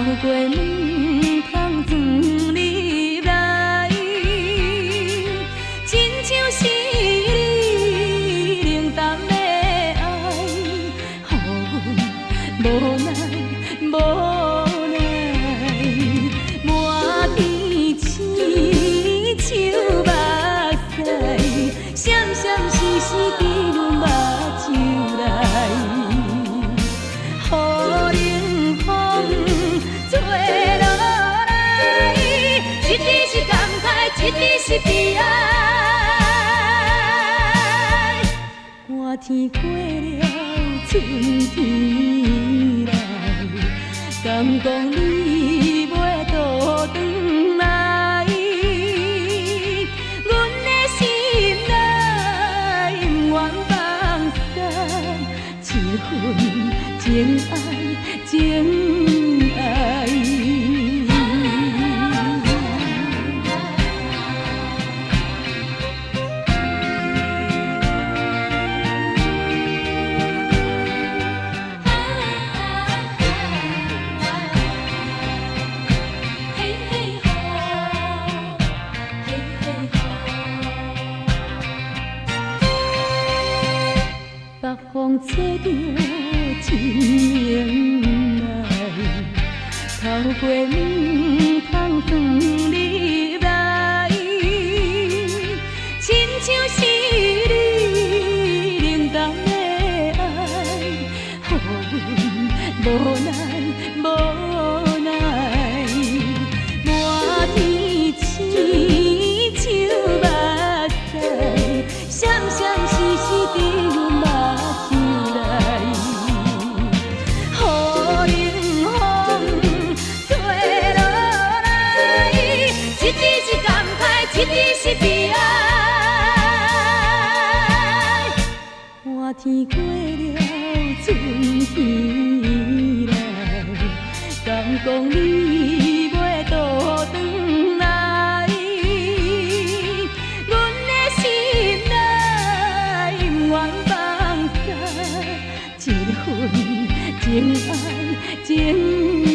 过门窗转入来，亲像是你冷淡的爱，予阮无奈无奈，满天星像目屎，闪闪烁烁伫阮目睭内，雨冷风吹落来，一直是感慨，一直是悲哀。寒天过了，春天来，敢讲你袂倒转来？阮的心内不愿放下一份情爱，情爱。北风吹着清明来，透过门窗转入来，亲像是你冷淡的爱，予阮无奈无奈，满天星像目屎，闪闪烁烁伫阮目睭内，雨冷风吹落来，一直是感慨，一直是悲哀。寒天过了，春天来，敢讲你袂倒转来？阮的心内不愿放下一份情爱，情。